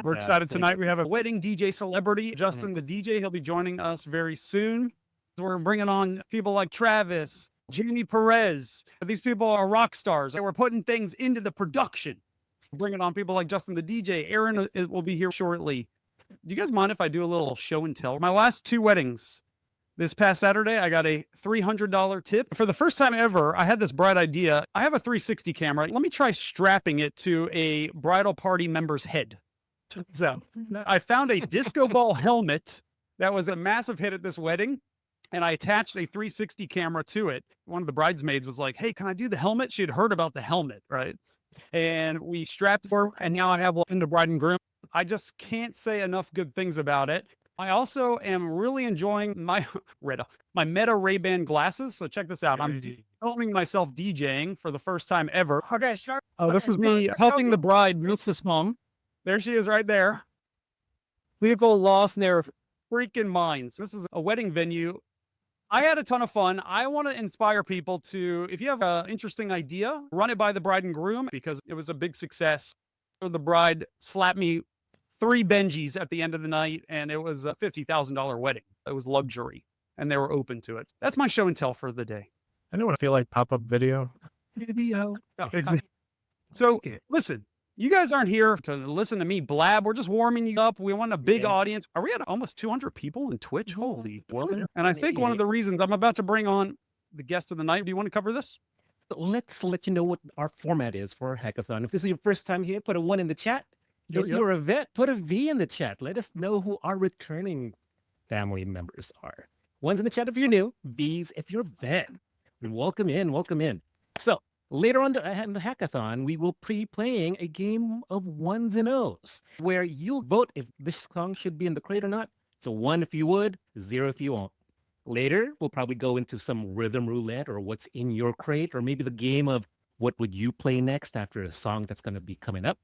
We're excited tonight. We have a wedding DJ celebrity, Justin the DJ. He'll be joining us very soon. We're bringing on people like Travis, Jamie Perez. These people are rock stars. We're putting things into the production. Bringing on people like Justin the DJ. Aaron will be here shortly. Do you guys mind if I do a little show and tell? My last two weddings, this past Saturday, I got a $300 tip. For the first time ever, I had this bright idea. I have a 360 camera. Let me try strapping it to a bridal party member's head. So I found a disco ball helmet that was a massive hit at this wedding. And I attached a 360 camera to it. One of the bridesmaids was like, hey, can I do the helmet? She had heard about the helmet, right? And we strapped it for, and now I have one in the bride and groom. I just can't say enough good things about it. I also am really enjoying my Meta Ray-Ban glasses. So check this out. I'm filming myself DJing for the first time ever. Oh, this is me helping the bride, Mrs. Mom. There she is right there. Vehicle lost in their freaking minds. This is a wedding venue. I had a ton of fun. I want to inspire people to, if you have an interesting idea, run it by the bride and groom because it was a big success. The bride slapped me 3 Benjis at the end of the night, and it was a $50,000 wedding. It was luxury, and they were open to it. That's my show and tell for the day. I know what I feel like pop-up video. Oh, exactly. So listen, you guys aren't here to listen to me blab. We're just warming you up. We want a big audience. Are we at almost 200 people in Twitch? Holy boy. And I think one of the reasons I'm about to bring on the guest of the night. Do you want to cover this? Let's let you know what our format is for our hackathon. If this is your first time here, put a 1 in the chat. If you're a vet, put a V in the chat. Let us know who our returning family members are. 1's in the chat if you're new, V's if you're a vet. Welcome in, welcome in. So later on in the hackathon, we will be playing a game of 1s and O's, where you'll vote if this song should be in the crate or not. So 1 if you would, 0 if you won't. Later, we'll probably go into some rhythm roulette or what's in your crate, or maybe the game of what would you play next after a song that's going to be coming up.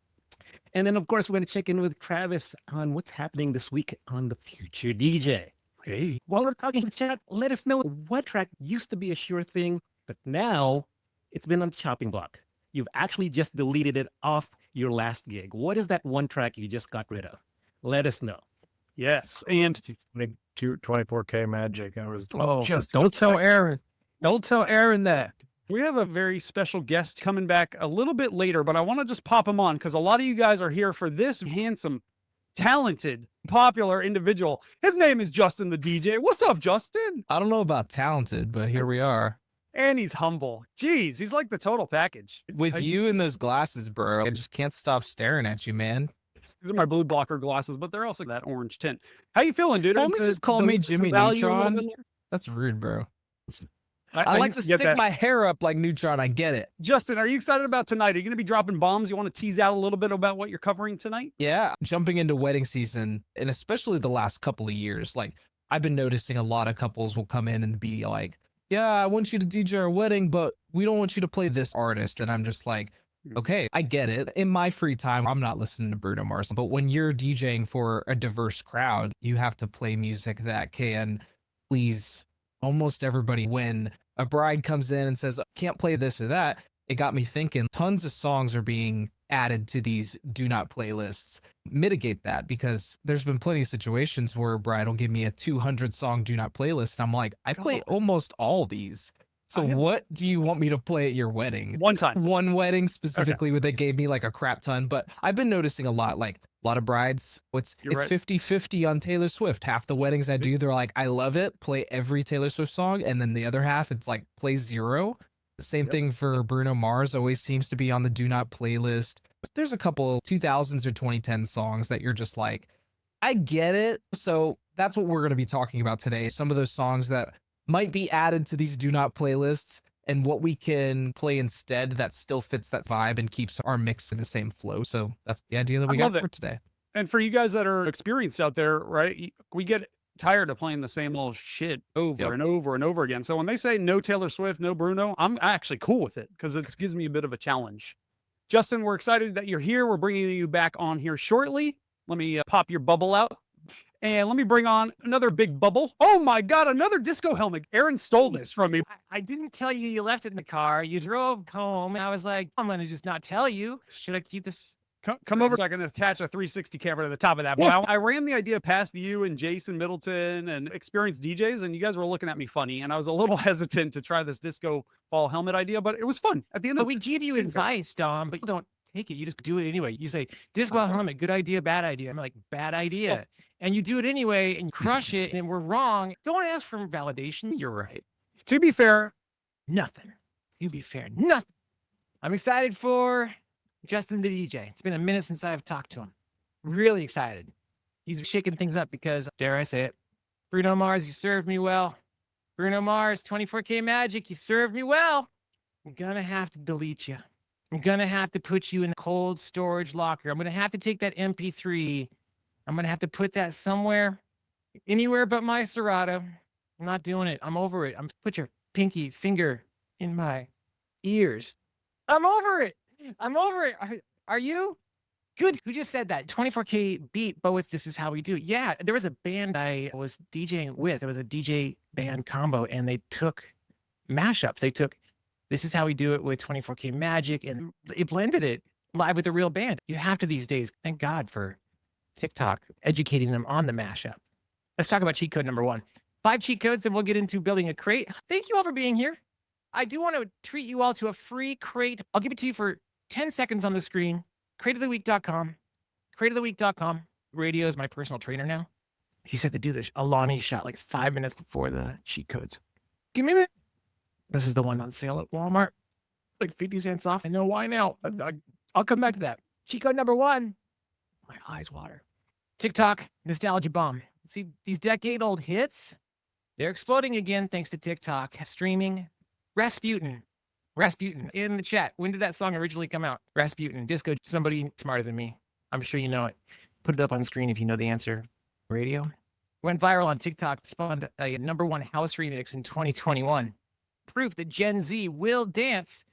And then, of course, we're going to check in with Travis on what's happening this week on the Future DJ. Hey, while we're talking in the chat, let us know what track used to be a sure thing, but now it's been on the chopping block. You've actually just deleted it off your last gig. What is that one track you just got rid of? Let us know. Yes. And 24K magic. I was just don't tell Aaron. Don't tell Aaron that. we have a very special guest coming back a little bit later, but I want to just pop him on because a lot of you guys are here for this handsome, talented, popular individual. His name is Justin the DJ. What's up, Justin? I don't know about talented, but here we are. And he's humble. Jeez, he's like the total package. With you and those glasses, bro, I just can't stop staring at you, man. These are my blue blocker glasses, but they're also that orange tint. How you feeling, dude? Don't just call me Jimmy Neutron. That's rude, bro. I like to stick my hair up like Neutron. I get it. Justin, are you excited about tonight? Are you going to be dropping bombs? You want to tease out a little bit about what you're covering tonight? Yeah. Jumping into wedding season, and especially the last couple of years, like I've been noticing a lot of couples will come in and be like, yeah, I want you to DJ our wedding, but we don't want you to play this artist. And I'm just like, okay, I get it. In my free time, I'm not listening to Bruno Mars. But when you're DJing for a diverse crowd, you have to play music that can please almost everybody. When a bride comes in and says, can't play this or that, it got me thinking tons of songs are being added to these do not playlists. Mitigate that, because there's been plenty of situations where a bride will give me a 200 song do not playlist. And I'm like, I play almost all these. So what do you want me to play at your wedding? One wedding specifically where they gave me like a crap ton. But I've been noticing a lot of brides, it's 50-50 on Taylor Swift. Half the weddings I do, they're like, I love it, play every Taylor Swift song. And then the other half, it's like, play zero. Same thing for Bruno Mars, always seems to be on the do not playlist. There's a couple 2000s or 2010 songs that you're just like, I get it. So that's what we're going to be talking about today. Some of those songs that might be added to these do not playlists and what we can play instead that still fits that vibe and keeps our mix in the same flow. So that's the idea that we got for today. And for you guys that are experienced out there, right, we get tired of playing the same old shit over and over and over again. So when they say no Taylor Swift, no Bruno, I'm actually cool with it because it gives me a bit of a challenge. Justin, we're excited that you're here. We're bringing you back on here shortly. Let me pop your bubble out. And let me bring on another big bubble. Oh my God, another disco helmet. Aaron stole this from me. I didn't tell you left it in the car. You drove home and I was like, I'm going to just not tell you. Should I keep this Come over. I can attach a 360 camera to the top of that. But I ran the idea past you and Jason Middleton and experienced DJs, and you guys were looking at me funny. And I was a little hesitant to try this disco ball helmet idea, but it was fun at the end. But we give you advice, Dom, but you don't take it. You just do it anyway. You say, disco ball helmet, good idea, bad idea. I'm like, bad idea. And you do it anyway and you crush it, and we're wrong. Don't ask for validation. You're right. To be fair, Nothing. To be fair, nothing. I'm excited for Justin the DJ. It's been a minute since I've talked to him. Really excited. He's shaking things up because, dare I say it, Bruno Mars, you served me well. Bruno Mars, 24K Magic, you served me well. I'm gonna have to delete you. I'm gonna have to put you in a cold storage locker. I'm gonna have to take that MP3. I'm gonna have to put that somewhere, anywhere but my Serato. I'm not doing it. I'm over it. Put your pinky finger in my ears. I'm over it. I'm over it. Are you? Good. Who just said that? 24K beat, but with This Is How We Do. Yeah, there was a band I was DJing with. It was a DJ band combo, and they took mashups. They took This Is How We Do It with 24K Magic, and it blended it live with a real band. You have to these days. Thank God for TikTok educating them on the mashup. Let's talk about cheat code number 1. 5 cheat codes, then we'll get into building a crate. Thank you all for being here. I do want to treat you all to a free crate. I'll give it to you for 10 seconds on the screen. Crateoftheweek.com. Crateoftheweek.com. Radio is my personal trainer now. He said to do this. Alani shot like 5 minutes before the cheat codes. Give me a minute. This is the one on sale at Walmart. Like 50 cents off. I know why now. I'll come back to that. Cheat code number 1. My eyes water. TikTok, nostalgia bomb. See, these decade-old hits, they're exploding again thanks to TikTok. Streaming. Rasputin in the chat. When did that song originally come out? Rasputin, disco. Somebody smarter than me. I'm sure you know it. Put it up on screen if you know the answer. Radio. Went viral on TikTok, spawned a #1 house remix in 2021. Proof that Gen Z will dance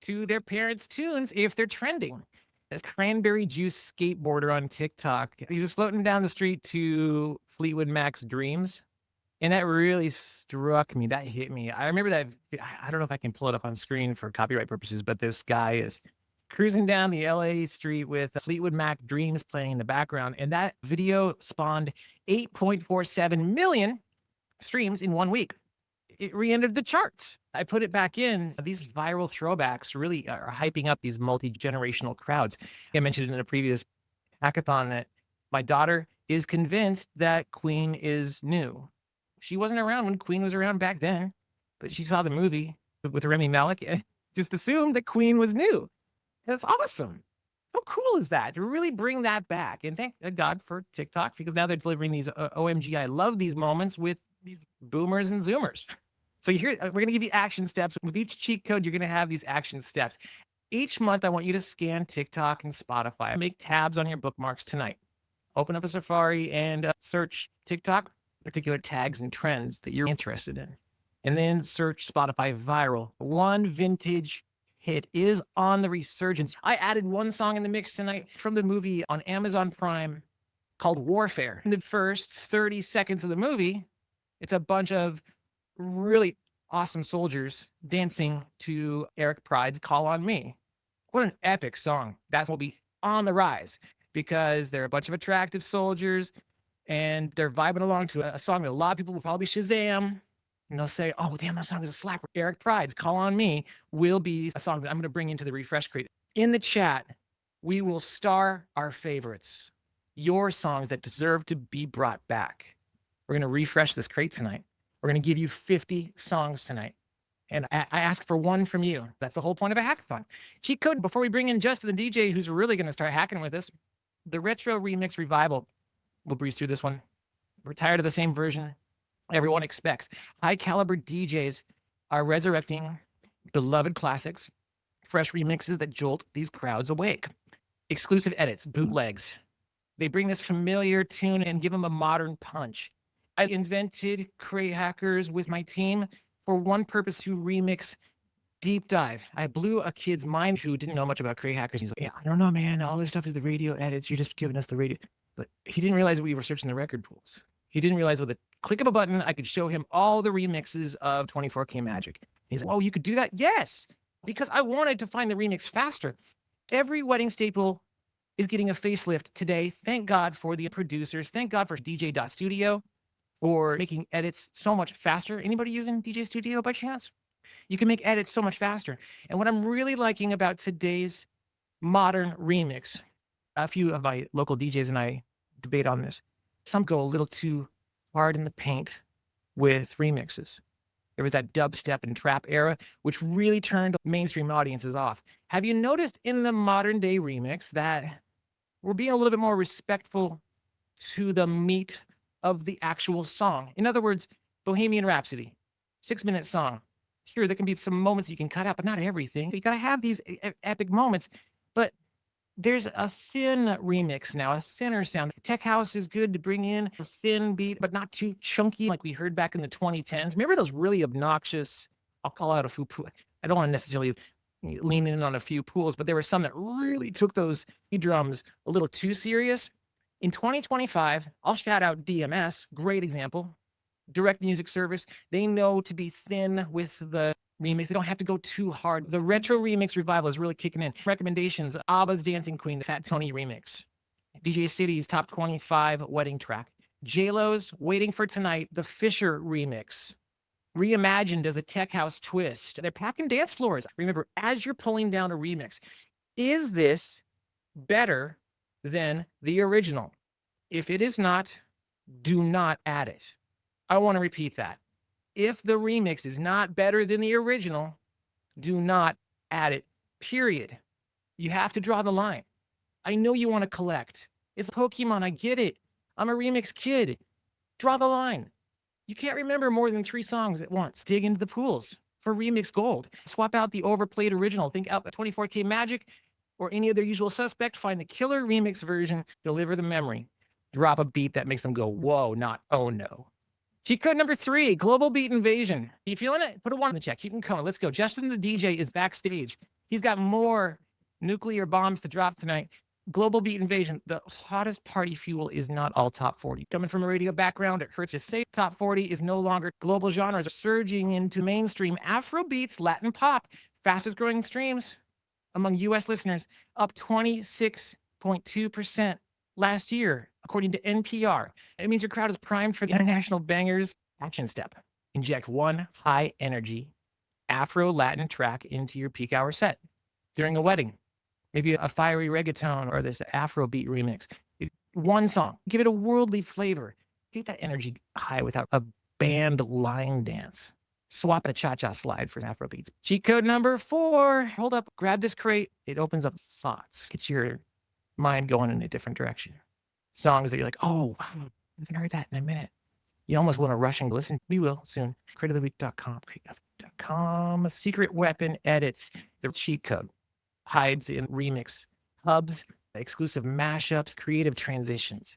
to their parents' tunes if they're trending. This cranberry juice skateboarder on TikTok. He was floating down the street to Fleetwood Mac's Dreams. And that really struck me. That hit me. I remember that. I don't know if I can pull it up on screen for copyright purposes, but this guy is cruising down the LA street with Fleetwood Mac Dreams playing in the background. And that video spawned 8.47 million streams in 1 week. It re-entered the charts. I put it back in. These viral throwbacks really are hyping up these multi-generational crowds. I mentioned in a previous hackathon that my daughter is convinced that Queen is new. She wasn't around when Queen was around back then, but she saw the movie with Rami Malek and just assumed that Queen was new. That's awesome. How cool is that? To really bring that back. And thank God for TikTok, because now they're delivering these OMG, I love these moments with these boomers and zoomers. So here, we're going to give you action steps. With each cheat code, you're going to have these action steps. Each month, I want you to scan TikTok and Spotify. Make tabs on your bookmarks tonight. Open up a Safari and search TikTok, particular tags and trends that you're interested in. And then search Spotify viral. One vintage hit is on the resurgence. I added one song in the mix tonight from the movie on Amazon Prime called Warfare. In the first 30 seconds of the movie, it's a bunch of really awesome soldiers dancing to Eric Pride's Call on Me. What an epic song. That will be on the rise because they're a bunch of attractive soldiers and they're vibing along to a song that a lot of people will probably Shazam. And they'll say, oh, damn, that song is a slapper. Eric Pride's Call on Me will be a song that I'm going to bring into the refresh crate. In the chat, we will star our favorites, your songs that deserve to be brought back. We're going to refresh this crate tonight. We're going to give you 50 songs tonight. And I ask for one from you. That's the whole point of a hackathon. Cheat code, before we bring in Justin the DJ, who's really going to start hacking with us, the Retro Remix Revival. We'll breeze through this one. We're tired of the same version everyone expects. High caliber DJs are resurrecting beloved classics, fresh remixes that jolt these crowds awake. Exclusive edits, bootlegs. They bring this familiar tune and give them a modern punch. I invented Crate Hackers with my team for one purpose: to remix deep dive. I blew a kid's mind who didn't know much about Crate Hackers. He's like, yeah, I don't know, man. All this stuff is the radio edits. You're just giving us the radio. But he didn't realize we were searching the record pools. He didn't realize with a click of a button, I could show him all the remixes of 24K Magic. He's like, oh, you could do that? Yes, because I wanted to find the remix faster. Every wedding staple is getting a facelift today. Thank God for the producers. Thank God for DJ.studio for making edits so much faster. Anybody using DJ Studio by chance? You can make edits so much faster. And what I'm really liking about today's modern remix, a few of my local DJs and I debate on this. Some go a little too hard in the paint with remixes. There was that dubstep and trap era, which really turned mainstream audiences off. Have you noticed in the modern day remix that we're being a little bit more respectful to the meat of the actual song? In other words, Bohemian Rhapsody, 6-minute song. Sure, there can be some moments you can cut out, but not everything. You got to have these epic moments. But there's a thin remix now, a thinner sound. Tech house is good to bring in a thin beat, but not too chunky like we heard back in the 2010s. Remember those really obnoxious, I'll call out a few, I don't want to necessarily lean in on a few pools, but there were some that really took those drums a little too serious. In 2025, I'll shout out DMS, great example. Direct music service. They know to be thin with the remix. They don't have to go too hard. The retro remix revival is really kicking in. Recommendations: ABBA's Dancing Queen, the Fat Tony remix. DJ City's Top 25 wedding track. J-Lo's Waiting for Tonight, the Fisher remix. Reimagined as a tech house twist. They're packing dance floors. Remember, as you're pulling down a remix, is this better than the original? If it is not, do not add it. I want to repeat that. If the remix is not better than the original, do not add it, period. You have to draw the line. I know you want to collect. It's Pokemon, I get it. I'm a remix kid. Draw the line. You can't remember more than 3 songs at once. Dig into the pools for remix gold. Swap out the overplayed original. Think out the 24K Magic or any other usual suspect. Find the killer remix version. Deliver the memory. Drop a beat that makes them go, whoa, not oh no. Cheat code number 3, Global Beat Invasion. You feeling it? Put a 1 in the chat. Keep them coming. Let's go. Justin the DJ is backstage. He's got more nuclear bombs to drop tonight. Global Beat Invasion. The hottest party fuel is not all top 40. Coming from a radio background, it hurts to say top 40 is no longer. Global genres are surging into mainstream Afro beats, Latin pop. Fastest growing streams among U.S. listeners, up 26.2% last year, according to NPR. It means your crowd is primed for the international bangers. Action step. Inject one high energy Afro-Latin track into your peak hour set during a wedding. Maybe a fiery reggaeton or this Afrobeat remix. One song. Give it a worldly flavor. Get that energy high without a band line dance. Swap a cha-cha slide for Afrobeats. Cheat code number 4. Hold up. Grab this crate. It opens up thoughts. Gets your mind going in a different direction. Songs that you're like, oh, wow, I haven't heard that in a minute. You almost want to rush and listen. We will soon. Createoftheweek.com. Secret weapon edits. The cheat code hides in remix hubs, exclusive mashups, creative transitions.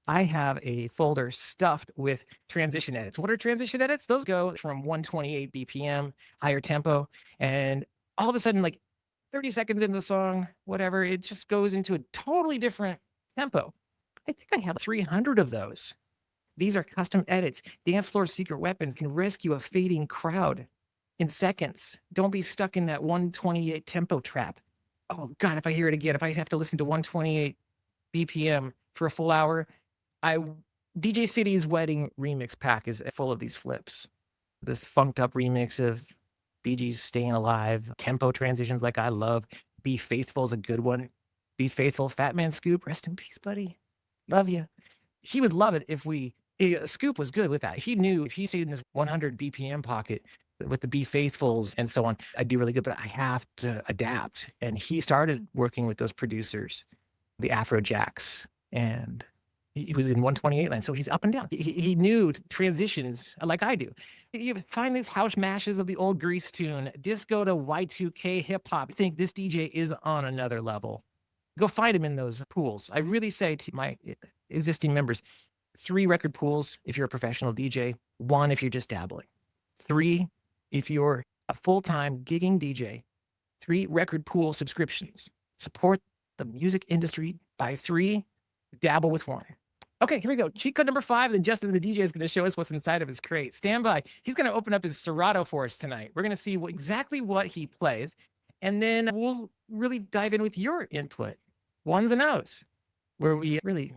I have a folder stuffed with transition edits. What are transition edits? Those go from 128 BPM, higher tempo, and all of a sudden, like 30 seconds into the song, whatever, it just goes into a totally different tempo. I think I have 300 of those. These are custom edits. Dance floor secret weapons can rescue a fading crowd in seconds. Don't be stuck in that 128 tempo trap. Oh God, if I hear it again, if I have to listen to 128 BPM for a full hour, DJ City's wedding remix pack is full of these flips. This funked up remix of Bee Gees Staying Alive, tempo transitions like I love. Be Faithful is a good one. Be Faithful, Fat Man Scoop, rest in peace, buddy. Love you. He would love it if Scoop was good with that. He knew if he stayed in this 100 BPM pocket with the Be Faithfuls and so on, I'd do really good, but I have to adapt. And he started working with those producers, the Afro Jacks, and he was in 128 line, so he's up and down. He knew transitions like I do. You find these house mashes of the old Grease tune, disco to Y2K hip hop. I think this DJ is on another level. Go find him in those pools. I really say to my existing members, 3 record pools if you're a professional DJ, 1 if you're just dabbling, 3 if you're a full-time gigging DJ, 3 record pool subscriptions. Support the music industry. Buy 3, dabble with 1. Okay, here we go. Cheat code number 5, and Justin the DJ is going to show us what's inside of his crate. Stand by. He's going to open up his Serato for us tonight. We're going to see exactly what he plays, and then we'll really dive in with your input. ones and O's, where we really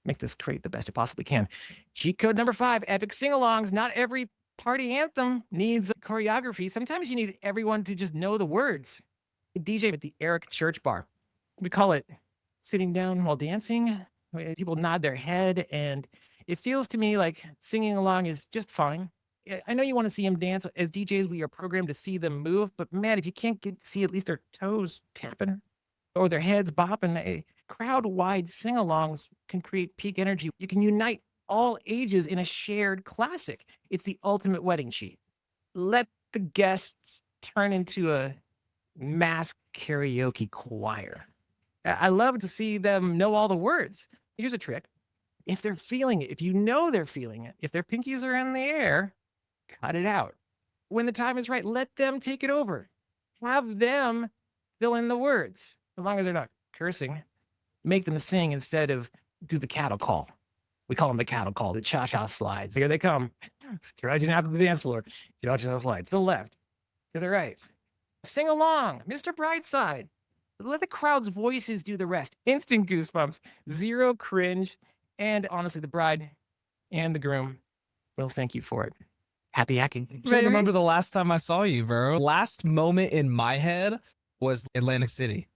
make this crate the best it possibly can. Cheat code number 5, epic sing-alongs. Not every party anthem needs choreography. Sometimes you need everyone to just know the words. DJ at the Eric Church Bar. We call it sitting down while dancing. People nod their head, and it feels to me like singing along is just fine. I know you want to see them dance. As DJs, we are programmed to see them move, but man, if you can't see at least their toes tapping or their heads bopping, crowd-wide sing-alongs can create peak energy. You can unite all ages in a shared classic. It's the ultimate wedding cheat. Let the guests turn into a mass karaoke choir. I love to see them know all the words. Here's a trick. If they're feeling it, if you know they're feeling it, if their pinkies are in the air, cut it out. When the time is right, let them take it over. Have them fill in the words. As long as they're not cursing, make them sing instead of do the cattle call. We call them the cattle call, the cha-cha slides. Here they come. Trudging out to the dance floor. Cha-cha slide to the left, to the right. Sing along, Mr. Brightside. Let the crowd's voices do the rest. Instant goosebumps, zero cringe, and honestly, the bride and the groom will thank you for it. Happy hacking. I can't remember the last time I saw you, bro. Last moment in my head was Atlantic City.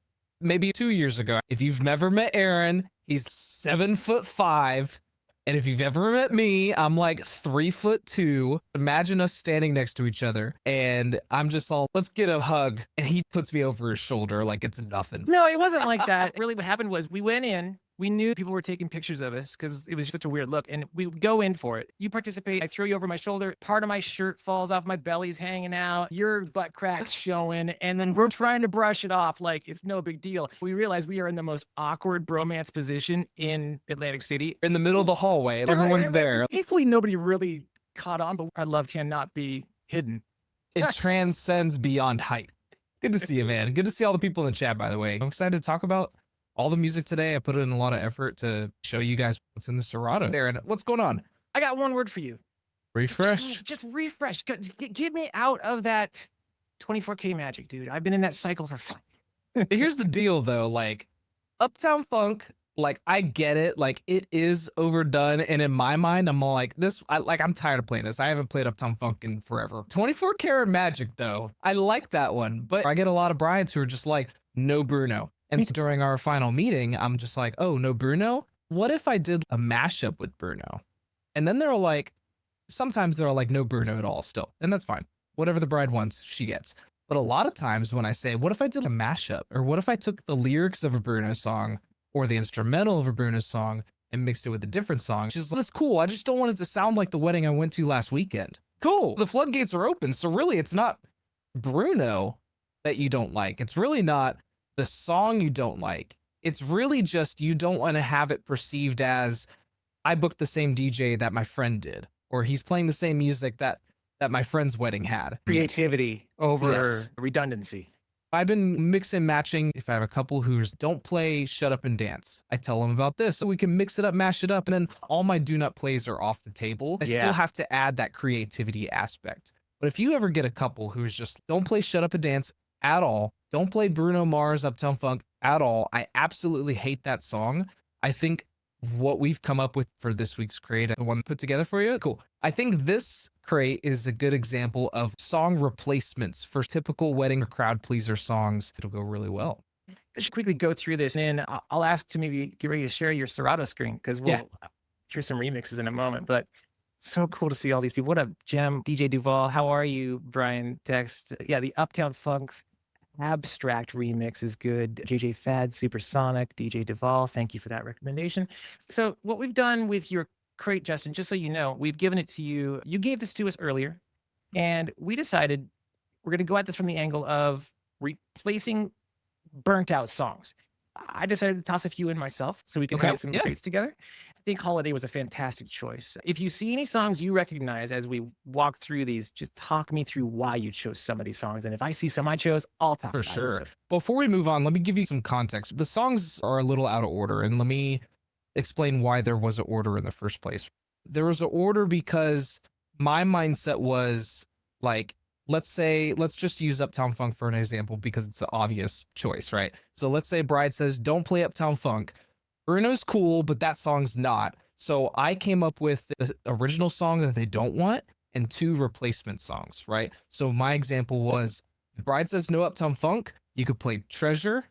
Maybe 2 years ago. If you've never met Aaron, he's 7'5". And if you've ever met me, I'm like 3'2". Imagine us standing next to each other and I'm just all, let's get a hug. And he puts me over his shoulder like it's nothing. No, it wasn't like that. Really, what happened was we went in. We knew people were taking pictures of us because it was such a weird look, and we would go in for it. You participate. I throw you over my shoulder. Part of my shirt falls off. My belly's hanging out. Your butt crack's showing, and then we're trying to brush it off like it's no big deal. We realize we are in the most awkward bromance position in Atlantic City. In the middle of the hallway, and everyone's there. Thankfully, nobody really caught on, but our love cannot be hidden. It transcends beyond height. Good to see you, man. Good to see all the people in the chat, by the way. I'm excited to talk about all the music today. I put in a lot of effort to show you guys what's in the Serato there. And what's going on? I got one word for you. Refresh. Just refresh. Get me out of that 24K magic, dude. I've been in that cycle for fun. Here's the deal, though. Like, Uptown Funk, like, I get it. Like, it is overdone. And in my mind, I'm all like, I'm tired of playing this. I haven't played Uptown Funk in forever. 24 Karat Magic, though. I like that one. But I get a lot of brides who are just like, no Bruno. And so during our final meeting, I'm just like, oh, no Bruno? What if I did a mashup with Bruno? And then they're like, sometimes they're like, no Bruno at all still. And that's fine. Whatever the bride wants, she gets. But a lot of times when I say, what if I did a mashup? Or what if I took the lyrics of a Bruno song or the instrumental of a Bruno song and mixed it with a different song? She's like, that's cool. I just don't want it to sound like the wedding I went to last weekend. Cool. The floodgates are open. So really, it's not Bruno that you don't like. It's really not the song you don't like. It's really just you don't want to have it perceived as I booked the same DJ that my friend did, or he's playing the same music that my friend's wedding had. Creativity over redundancy. I've been mix and matching. If I have a couple who don't play Shut Up and Dance, I tell them about this so we can mix it up, mash it up, and then all my do not plays are off the table. I still have to add that creativity aspect. But if you ever get a couple who's just don't play Shut Up and Dance at all, don't play Bruno Mars Uptown Funk at all, I absolutely hate that song. I think what we've come up with for this week's crate, the one put together for you, cool. I think this crate is a good example of song replacements for typical wedding or crowd pleaser songs. It'll go really well. Let's quickly go through this, and I'll ask to maybe get ready to share your Serato screen because we'll hear some remixes in a moment. But so cool to see all these people. What up, Jem, DJ Duval? How are you, Brian? Text. Yeah, the Uptown Funk's Abstract remix is good. JJ Fad, Supersonic, DJ Duval. Thank you for that recommendation. So what we've done with your crate, Justin, just so you know, we've given it to you. You gave this to us earlier, and we decided we're going to go at this from the angle of replacing burnt out songs. I decided to toss a few in myself so we can have some crates together. I think Holiday was a fantastic choice. If you see any songs you recognize as we walk through these, just talk me through why you chose some of these songs. And if I see some I chose, I'll talk for about sure. it. Before we move on, let me give you some context. The songs are a little out of order, and let me explain why there was an order in the first place. There was an order because my mindset was like, let's just use Uptown Funk for an example because it's an obvious choice, right? So let's say bride says, don't play Uptown Funk. Bruno's cool, but that song's not. So I came up with the original song that they don't want and 2 replacement songs, right? So my example was, bride says no Uptown Funk, you could play Treasure,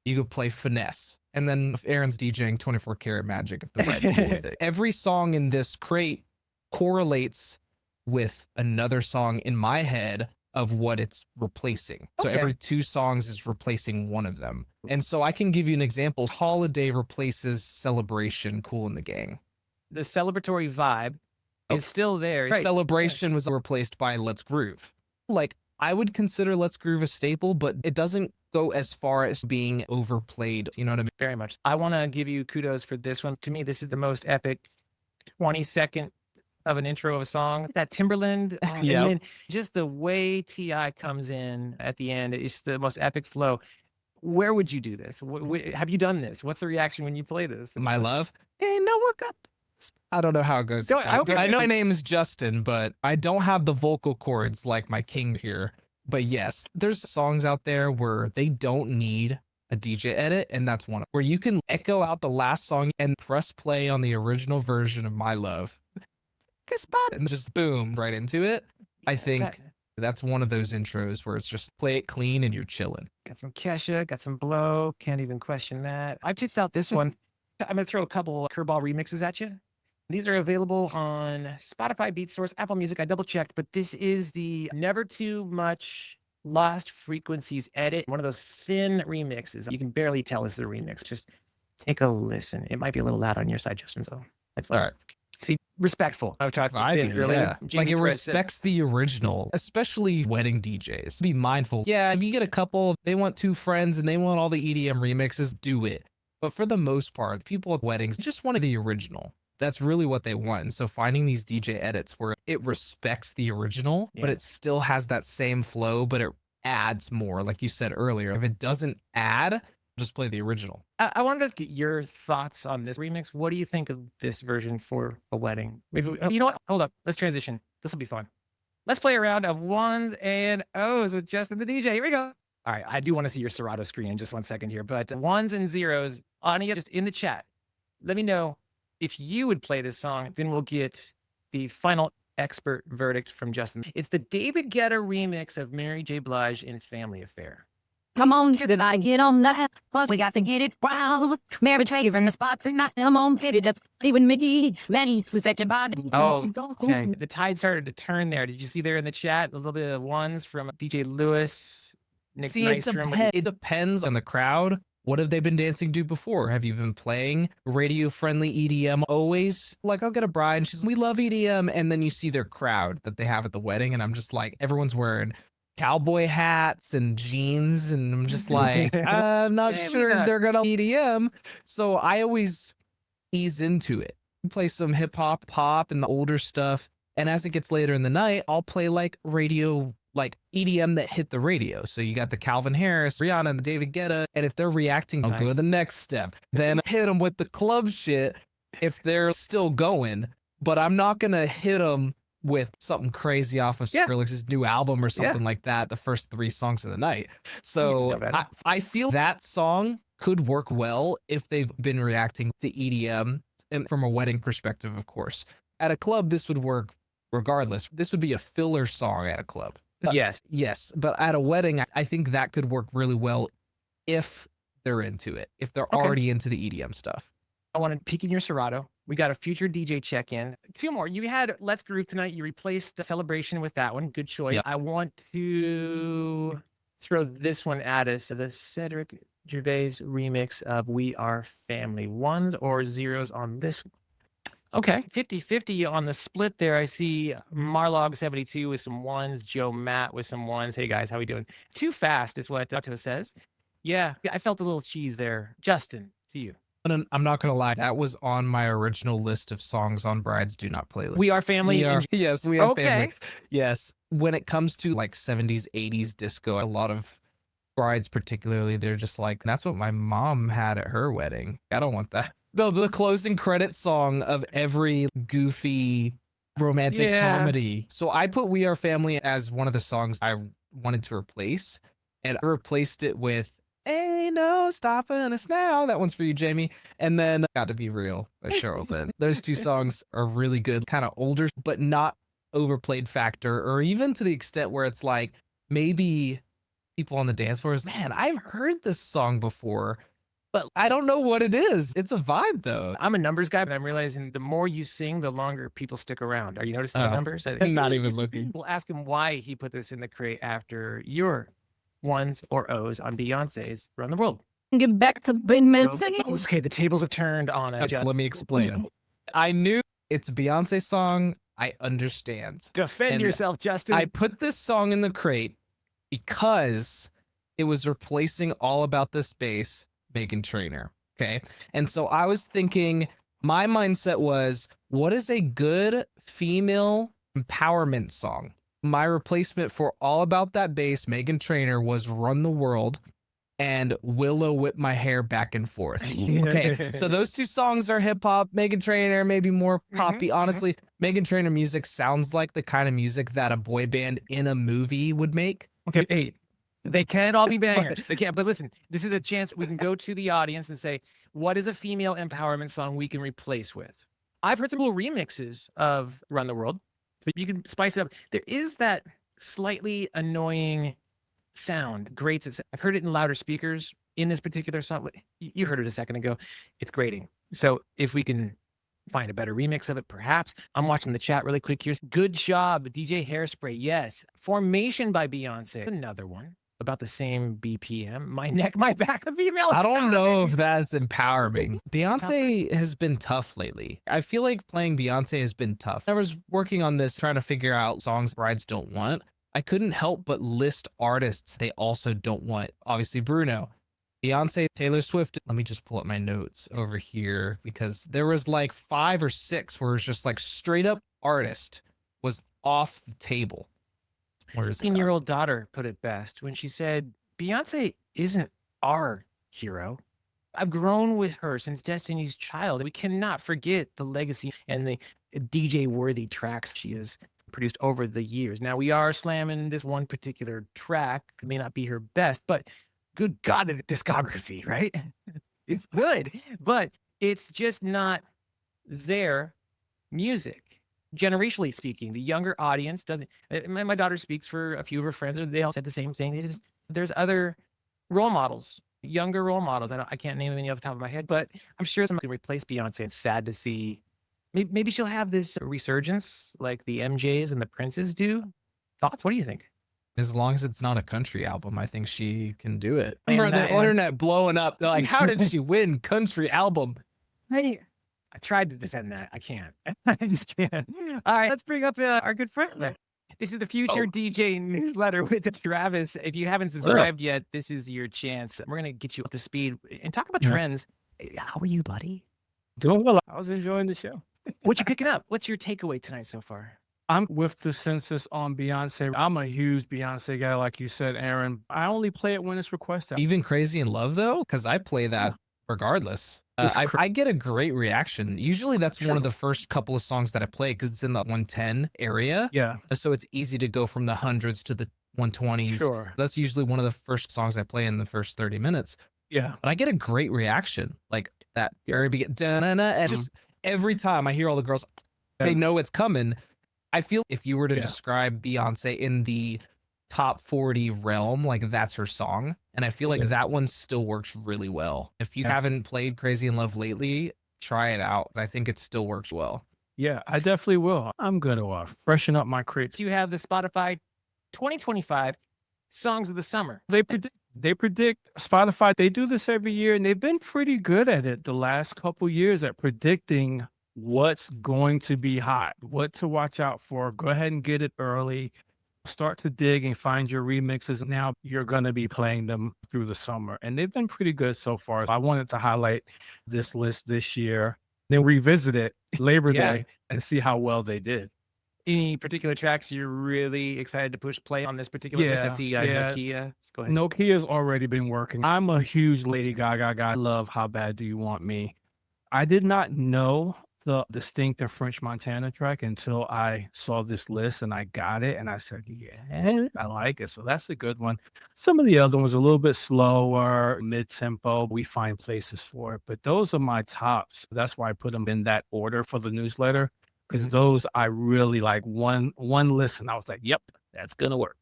you could play Finesse. And then if Aaron's DJing 24 Karat Magic, if the bride's cool with it. Every song in this crate correlates with another song in my head of what it's replacing. So Okay. every 2 songs is replacing one of them. And so I can give you an example. Holiday replaces Celebration, Cool in the Gang. The celebratory vibe is still there. Right. Celebration was replaced by Let's Groove. Like, I would consider Let's Groove a staple, but it doesn't go as far as being overplayed. You know what I mean? Very much. I want to give you kudos for this one. To me, this is the most epic 20-second of an intro of a song. That Timberland, and then just the way T.I. comes in at the end, it's the most epic flow. Where would you do this? Have you done this? What's the reaction when you play this? My love. Hey, no, we're got. I don't know how it goes. I know my name is Justin, but I don't have the vocal cords like my king here. But yes, there's songs out there where they don't need a DJ edit, and that's one where you can echo out the last song and press play on the original version of My Love. And just boom, right into it. I think that's one of those intros where it's just play it clean and you're chilling. Got some Kesha, got some Blow. Can't even question that. I've checked out this one. I'm going to throw a couple curveball remixes at you. These are available on Spotify, BeatSource, Apple Music. I double checked, but this is the Never Too Much Lost Frequencies edit. One of those thin remixes. You can barely tell this is a remix. Just take a listen. It might be a little loud on your side, Justin. So, all right. See, respectful. I tried to say it earlier. Yeah. Like it respects the original, especially wedding DJs. Be mindful. Yeah, if you get a couple, they want 2 friends and they want all the EDM remixes, do it. But for the most part, people at weddings just want the original. That's really what they want. And so finding these DJ edits where it respects the original, but it still has that same flow, but it adds more. Like you said earlier, if it doesn't add, just play the original. I wanted to get your thoughts on this remix. What do you think of this version for a wedding? Maybe, you know what? Hold up. Let's transition. This will be fun. Let's play a round of ones and O's with Justin the DJ. Here we go. All right. I do want to see your Serato screen in just 1 second here, but ones and zeros, Anya, just in the chat. Let me know if you would play this song. Then we'll get the final expert verdict from Justin. It's the David Guetta remix of Mary J. Blige in Family Affair. Come on, did I get on that? But we got to get it wild. Mary J. from the spot tonight. Come on, hit it up. Even Mickey, Manny, who's at your body. Oh, okay. The tide started to turn there. Did you see there in the chat a little bit of ones from DJ Lewis, Nick Nystrom? It depends on the crowd. What have they been dancing to before? Have you been playing radio-friendly EDM always? Like, I'll get a bride and she's, we love EDM. And then you see their crowd that they have at the wedding. And I'm just like, everyone's wearing cowboy hats and jeans. And I'm just like, I'm not sure they're going to EDM. So I always ease into it. Play some hip hop, pop and the older stuff. And as it gets later in the night, I'll play like radio, like EDM that hit the radio. So you got the Calvin Harris, Rihanna, and the David Guetta. And if they're reacting, I'll go to the next step. Then hit them with the club shit if they're still going. But I'm not going to hit them with something crazy off of Skrillex's new album or something like that, the first 3 songs of the night. So I feel that song could work well if they've been reacting to EDM, and from a wedding perspective, of course. At a club, this would work regardless. This would be a filler song at a club. Yes. But at a wedding, I think that could work really well if they're into it, if they're already into the EDM stuff. I want to peek in your Serato. We got a future DJ check-in. 2 more. You had Let's Groove tonight. You replaced the Celebration with that one. Good choice. I want to throw this one at us. The Cedric Gervais remix of We Are Family. Ones or zeros on this one? Okay, 50-50 on the split there. I see Marlog72 with some ones, Joe Matt with some ones. Hey guys, how we doing? Too fast is what Otto says. Yeah, I felt a little cheese there. Justin, to you. I'm not going to lie. That was on my original list of songs on Brides Do Not Playlist. We Are Family. Yes, We Are Family. Yes. When it comes to like 70s, 80s disco, a lot of brides particularly, they're just like, that's what my mom had at her wedding. I don't want that. The closing credit song of every goofy romantic Yeah. comedy. So I put We Are Family as one of the songs I wanted to replace, and I replaced it with Ain't No Stopping Us Now. That one's for you, Jamie. And then Got to Be Real by Cheryl Lynn. Those two songs are really good, kind of older, but not overplayed factor, or even to the extent where it's like maybe people on the dance floor is, man, I've heard this song before, but I don't know what it is. It's a vibe though. I'm a numbers guy, but I'm realizing the more you sing, the longer people stick around. Are you noticing the Oh, numbers? I'm not even looking. We'll ask him why he put this in the crate after your ones or O's on Beyonce's Run the World. Get back to being man. Okay, the tables have turned on us. Let me explain. I knew it's a Beyonce song. I understand. Defend And yourself, Justin. I put this song in the crate because it was replacing All About This Bass, Meghan Trainor. Okay. And so I was thinking, my mindset was, what is a good female empowerment song? My replacement for All About That Bass, Meghan Trainor, was Run the World and Willow Whip My Hair Back and Forth. Okay. So those two songs are hip hop. Meghan Trainor, maybe more poppy. Honestly, Meghan Trainor music sounds like the kind of music that a boy band in a movie would make. Okay, 8. They can't all be bangers. They can't. But listen, this is a chance we can go to the audience and say, what is a female empowerment song we can replace with? I've heard some little remixes of Run the World, so you can spice it up. There is that slightly annoying sound, grates. I've heard it in louder speakers in this particular song. You heard it a second ago. It's grating. So if we can find a better remix of it, perhaps. I'm watching the chat really quick here. Good job, DJ Hairspray. Yes. Formation by Beyonce. Another one about the same BPM. My neck, my back, the female. I don't know if that's empowering. Beyonce has been tough lately. I feel like playing Beyonce has been tough. I was working on this, trying to figure out songs brides don't want. I couldn't help but list artists they also don't want. Obviously, Bruno, Beyonce, Taylor Swift. Let me just pull up my notes over here because there was like 5 or 6 where it's just like straight up artist was off the table. Where is it? 15-year-old daughter put it best when she said, Beyonce isn't our hero. I've grown with her since Destiny's Child. We cannot forget the legacy and the DJ-worthy tracks she has produced over the years. Now, we are slamming this one particular track. It may not be her best, but good God, the discography, right? It's good, but it's just not their music. Generationally speaking, the younger audience doesn't. My daughter speaks for a few of her friends, and they all said the same thing. There's other role models, younger role models. I can't name any off the top of my head, but I'm sure someone can replace Beyonce. It's sad to see. Maybe she'll have this resurgence like the MJs and the Princes do. Thoughts? What do you think? As long as it's not a country album, I think she can do it. Man, Remember the that one- internet blowing up. They're like, how did she win country album? Hey, I tried to defend that. I can't. I just can't. All right, let's bring up our good friend. This is the Future DJ newsletter with Travis. If you haven't subscribed yet, this is your chance. We're going to get you up to speed and talk about trends. How are you, buddy? Doing well. I was enjoying the show. What you picking up? What's your takeaway tonight so far? I'm with the census on Beyonce. I'm a huge Beyonce guy, like you said, Aaron. I only play it when it's requested. Even Crazy in Love, though, because I play that regardless. I get a great reaction. Usually that's one of the first couple of songs that I play because it's in the 110 area. Yeah. So it's easy to go from the hundreds to the 120s. Sure. That's usually one of the first songs I play in the first 30 minutes. Yeah. But I get a great reaction. Like that very beginning. And just every time I hear all the girls, they know it's coming. I feel if you were to describe Beyonce in the top 40 realm, like that's her song. And I feel like that one still works really well. If you haven't played Crazy in Love lately, try it out. I think it still works well. Yeah, I definitely will. I'm going to freshen up my crates. You have the Spotify 2025 Songs of the Summer. They predict Spotify. They do this every year, and they've been pretty good at it the last couple years at predicting what's going to be hot, what to watch out for. Go ahead and get it early. Start to dig and find your remixes. Now you're going to be playing them through the summer. And they've been pretty good so far. I wanted to highlight this list this year, then revisit it Labor Day and see how well they did. Any particular tracks you're really excited to push play on this particular list? I see Nokia. Let's go ahead. Nokia's already been working. I'm a huge Lady Gaga guy. I love How Bad Do You Want Me. I did not know the distinct and French Montana track until I saw this list and I got it and I said, yeah, I like it. So that's a good one. Some of the other ones a little bit slower, mid-tempo. We find places for it, but those are my tops. That's why I put them in that order for the newsletter, because those I really like. One listen, I was like, yep, that's gonna work.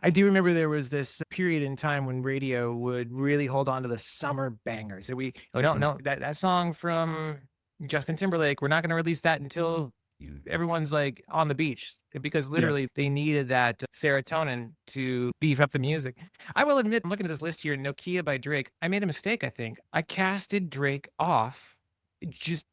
I do remember there was this period in time when radio would really hold on to the summer bangers. That no, that song from Justin Timberlake, we're not going to release that until everyone's like on the beach, because literally they needed that serotonin to beef up the music. I will admit, I'm looking at this list here, Nokia by Drake. I made a mistake, I think. I casted Drake off just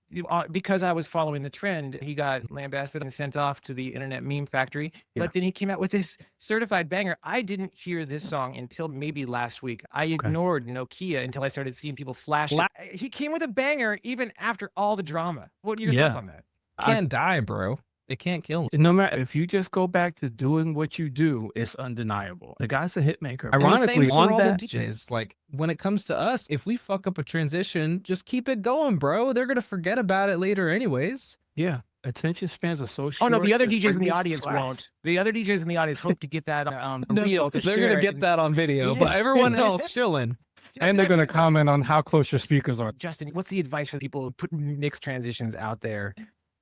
because I was following the trend. He got lambasted and sent off to the internet meme factory. But then he came out with this certified banger. I didn't hear this song until maybe last week. I ignored Nokia until I started seeing people flash it. He came with a banger even after all the drama. What are your thoughts on that? Can't die, bro. It can't kill him. No matter if you just go back to doing what you do, it's undeniable. The guy's a hit maker. And the same Ironically, for on all that, the DJs, like when it comes to us, if we fuck up a transition, just keep it going, bro. They're gonna forget about it later anyways. yeah, attention spans are so short. Oh no, the other just DJs in bring the this audience flash. won't. The other DJs in the audience hope to get that on No, reel. To they're share gonna it get and- that on video, but everyone else chilling. And they're gonna comment on how close your speakers are. Justin, what's the advice for people putting mix transitions out there?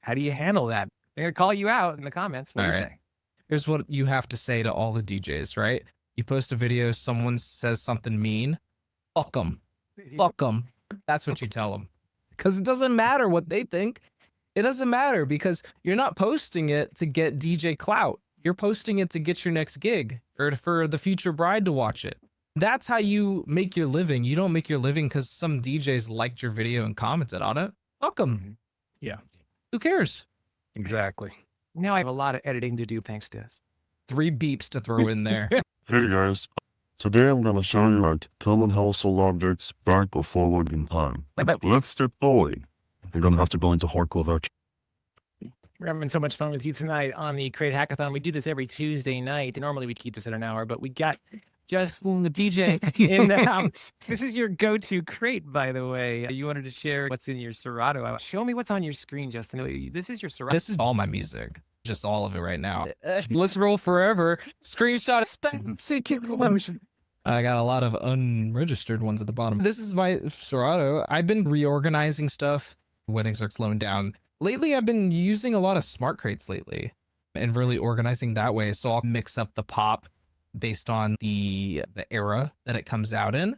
How do you handle that? They're gonna call you out in the comments. What do you All right. say? Here's what you have to say to all the DJs, right? You post a video, someone says something mean, fuck them. Fuck them. That's what you tell them. Because it doesn't matter what they think. It doesn't matter, because you're not posting it to get DJ clout. You're posting it to get your next gig or for the future bride to watch it. That's how you make your living. You don't make your living because some DJs liked your video and commented on it. Fuck them. Yeah. Who cares? Exactly. Now I have a lot of editing to do thanks to this. 3 beeps to throw in there. Hey guys, today I'm gonna show you how to common household objects back or forward in time. Let's get going. We're gonna have to go into hardcore virtual. We're having so much fun with you tonight on the Create Hackathon. We do this every Tuesday night. Normally we keep this at an hour, but we got Justin the DJ in the house. This is your go-to crate, by the way. You wanted to share what's in your Serato. Show me what's on your screen, Justin. This is your Serato. This is all my music. Just all of it right now. Let's roll forever. Screenshot of I got a lot of unregistered ones at the bottom. This is my Serato. I've been reorganizing stuff. Weddings are slowing down. Lately, I've been using a lot of smart crates lately and really organizing that way. So I'll mix up the pop based on the era that it comes out in.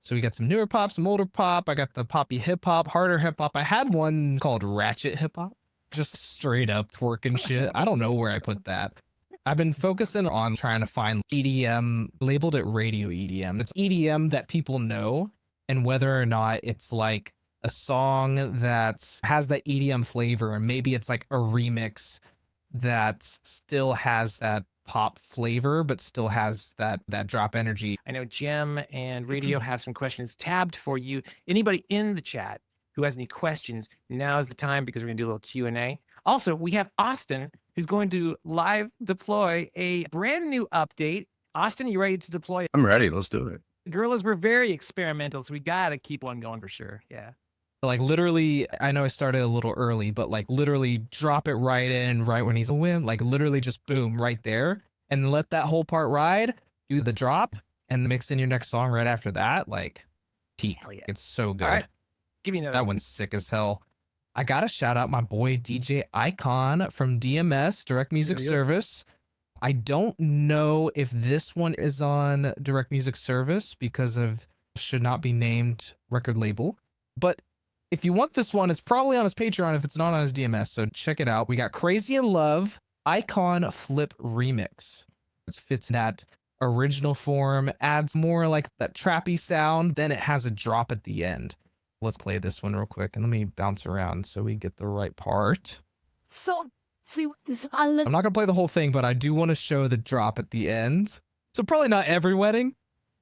So we got some newer pop, some older pop. I got the poppy hip hop, harder hip hop. I had one called ratchet hip hop, just straight up twerking shit. I don't know where I put that. I've been focusing on trying to find EDM, labeled it radio EDM. It's EDM that people know, and whether or not it's like a song that has that EDM flavor, and maybe it's like a remix that still has that pop flavor, but still has that drop energy. I know Jem and Radio have some questions tabbed for you. Anybody in the chat who has any questions, now is the time, because we're gonna do a little Q&A. Also, we have Austin, who's going to live deploy a brand new update. Austin, you ready to deploy? I'm ready. Let's do it. Gorillas were very experimental, so we gotta keep one going for sure. Yeah. Like literally, I know I started a little early, but like literally drop it right in, right when he's a win, like literally just boom right there, and let that whole part ride, do the drop, and mix in your next song right after that. Like, peak. Hell yeah. It's so good. All right. Give me another. That one's sick as hell. I gotta shout out my boy DJ Icon from DMS, Direct Music Service. I don't know if this one is on Direct Music Service because of should not be named record label, but if you want this one, it's probably on his Patreon if it's not on his DMS, so check it out. We got Crazy in Love, Icon Flip Remix. It fits that original form, adds more like that trappy sound, then it has a drop at the end. Let's play this one real quick, and let me bounce around so we get the right part. So, see what this all I'm not gonna play the whole thing, but I do want to show the drop at the end. So probably not every wedding,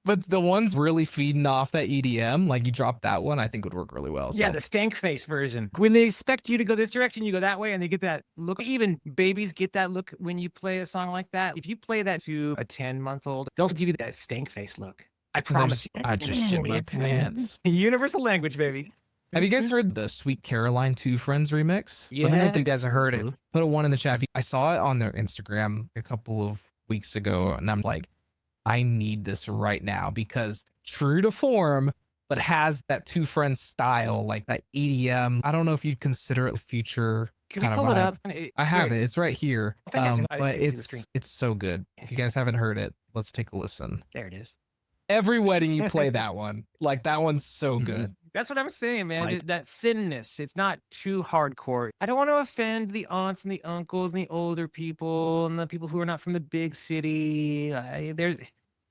but the ones really feeding off that EDM, like you drop that one, I think would work really well. Yeah, So the stank face version. When they expect you to go this direction, you go that way, and they get that look. Even babies get that look when you play a song like that. If you play that to a 10-month-old, they'll give you that stank face look. I promise you. I just shit my pants. Universal language, baby. Have you guys heard the Sweet Caroline Two Friends remix? Let me know if you guys have heard it. Put a one in the chat. I saw it on their Instagram a couple of weeks ago, and I'm like, I need this right now because true to form, but has that Two Friends style, like that EDM. I don't know if you'd consider it a future. Can we kind of pull it vibe. up? I have it. It's right here. Fantastic. I But can see the screen. it's so good. If you guys haven't heard it, let's take a listen. There it is. Every wedding you play that one. Like that one's so good. That's what I'm saying, man. Right. That thinness. It's not too hardcore. I don't want to offend the aunts and the uncles and the older people and the people who are not from the big city.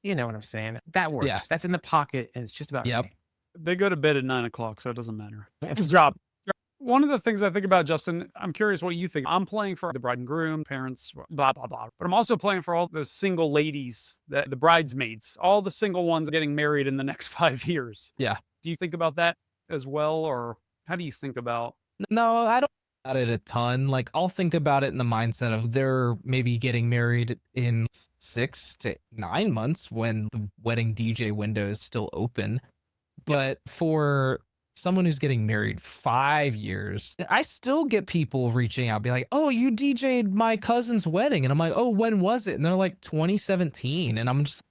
You know what I'm saying. That works. Yeah. That's in the pocket, and it's just about Yep. right. They go to bed at 9 o'clock, so it doesn't matter. It's a job. One of the things I think about, Justin, I'm curious what you think. I'm playing for the bride and groom, parents, blah, blah, blah. But I'm also playing for all those single ladies, the bridesmaids, all the single ones getting married in the next 5 years. Yeah. Do you think about that as well? Or how do you think about? No, I don't think about it a ton. Like I'll think about it in the mindset of they're maybe getting married in 6 to 9 months when the wedding DJ window is still open. But for someone who's getting married 5 years, I still get people reaching out, be like, oh, you DJ'd my cousin's wedding. And I'm like, oh, when was it? And they're like 2017. And I'm just,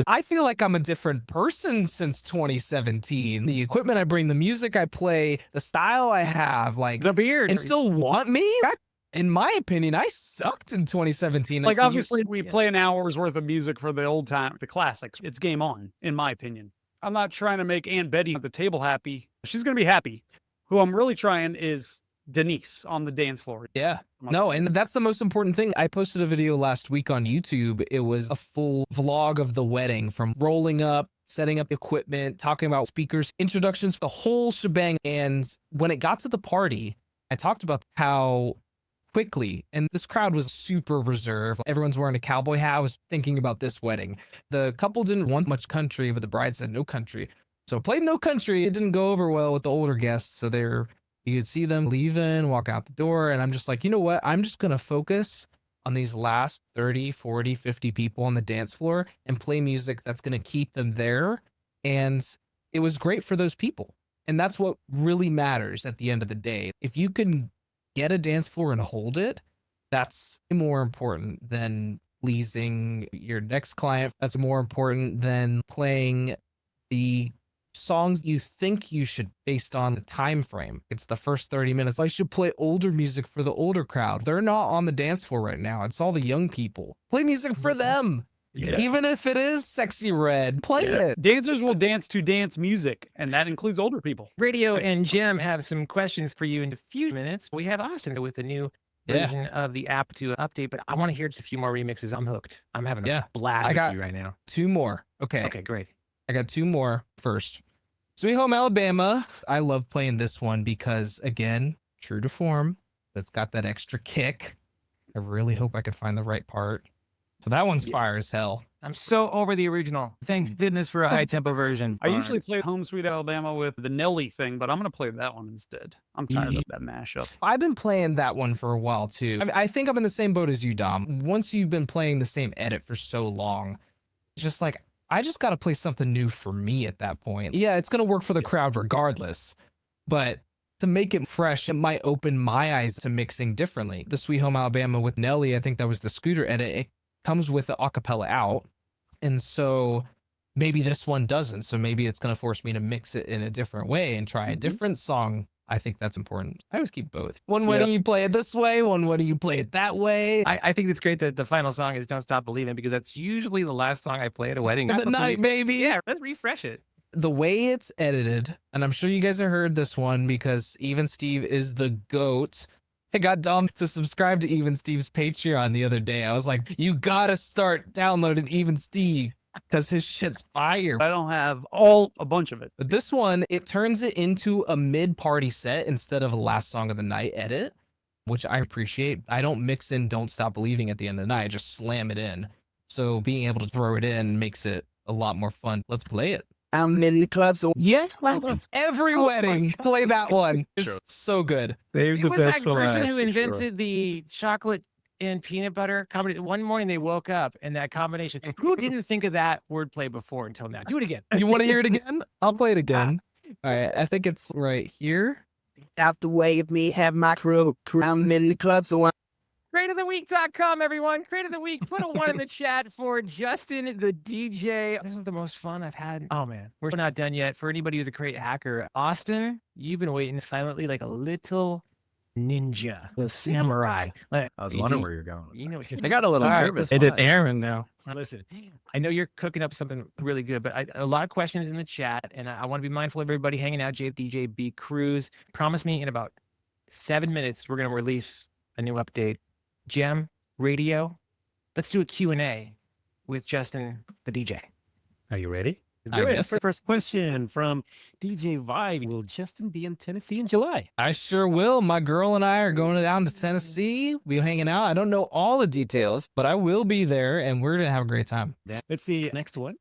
I feel like I'm a different person since 2017. The equipment I bring, the music I play, the style I have, like, The beard. and still want me? In my opinion, I sucked in 2017. Like, That's- obviously, we play an hour's worth of music for the old time, the classics. It's game on, in my opinion. I'm not trying to make Aunt Betty at the table happy. She's going to be happy. Who I'm really trying is Denise on the dance floor. Yeah. No, and that's the most important thing. I posted a video last week on YouTube. It was a full vlog of the wedding, from rolling up, setting up equipment, talking about speakers, introductions, the whole shebang. And when it got to the party, I talked about how quickly, and this crowd was super reserved. Everyone's wearing a cowboy hat. I was thinking about this wedding. The couple didn't want much country, but the bride said no country. So played no country. It didn't go over well with the older guests. So you could see them leaving, walk out the door. And I'm just like, you know what? I'm just going to focus on these last 30, 40, 50 people on the dance floor and play music that's going to keep them there. And it was great for those people. And that's what really matters at the end of the day. If you can get a dance floor and hold it, that's more important than pleasing your next client. That's more important than playing the songs you think you should based on the time frame. It's the first 30 minutes. I should play older music for the older crowd. They're not on the dance floor right now. It's all the young people. Play music for them. Yeah. Even if it is Sexy Red, play it. Dancers will dance to dance music, and that includes older people. Radio and Jim have some questions for you in a few minutes. We have Austin with the new version of the app to update, but I want to hear just a few more remixes. I'm hooked. I'm having a blast with you right now. 2 more. Okay. Okay, great. I got 2 more first. Sweet Home Alabama. I love playing this one because, again, true to form, it's got that extra kick. I really hope I can find the right part. So that one's fire as hell. I'm so over the original. Thank goodness for a high tempo version. I usually play Home Sweet Alabama with the Nelly thing, but I'm going to play that one instead. I'm tired of that mashup. I've been playing that one for a while too. I think I'm in the same boat as you, Dom. Once you've been playing the same edit for so long, it's just like, I just got to play something new for me at that point. Yeah, it's going to work for the crowd regardless, but to make it fresh, it might open my eyes to mixing differently. The Sweet Home Alabama with Nelly, I think that was the Scooter edit. It comes with the acapella out. And so maybe this one doesn't. So maybe it's going to force me to mix it in a different way and try a different song. I think that's important. I always keep both. One wedding you play it this way, one wedding you play it that way. I think it's great that the final song is Don't Stop Believing, because that's usually the last song I play at a wedding. The night, baby. Yeah, let's refresh it. The way it's edited, and I'm sure you guys have heard this one because Even Steve is the GOAT. I got Dom to subscribe to Even Steve's Patreon the other day. I was like, you gotta start downloading Even Steve because his shit's fire. I don't have a bunch of it. But this one, it turns it into a mid-party set instead of a last song of the night edit, which I appreciate. I don't mix in Don't Stop Believing at the end of the night. I just slam it in. So being able to throw it in makes it a lot more fun. Let's play it. I'm in the club, so Yes, Every wedding, play that one. It's so good. Save It the was best that for person last. who for invented the chocolate and peanut butter combination. One morning they woke up and that combination. Who didn't think of that wordplay before until now? Do it again. You want to hear it again? I'll play it again. All right, I think it's right here. Out the way of me, have my crew. I'm in the club, so I'm Createoftheweek.com, everyone. Create of the week. Put a 1 in the chat for Justin, the DJ. This was the most fun I've had. Oh, man. We're not done yet. For anybody who's a Crate hacker, Austin, you've been waiting silently like a little ninja, a samurai. Like, I was wondering where you're going. You know, I got a little All right, nervous. They did Why? Aaron now. Now, listen, I know you're cooking up something really good, but a lot of questions in the chat, and I want to be mindful of everybody hanging out. DJ B Cruz, promise me in about 7 minutes we're going to release a new update. Gem Radio, let's do a Q&A with Justin, the DJ. Are you ready? I guess. First question from DJ Vibe. Will Justin be in Tennessee in July? I sure will. My girl and I are going down to Tennessee. We're hanging out. I don't know all the details, but I will be there, and we're gonna have a great time. Let's see. Next one.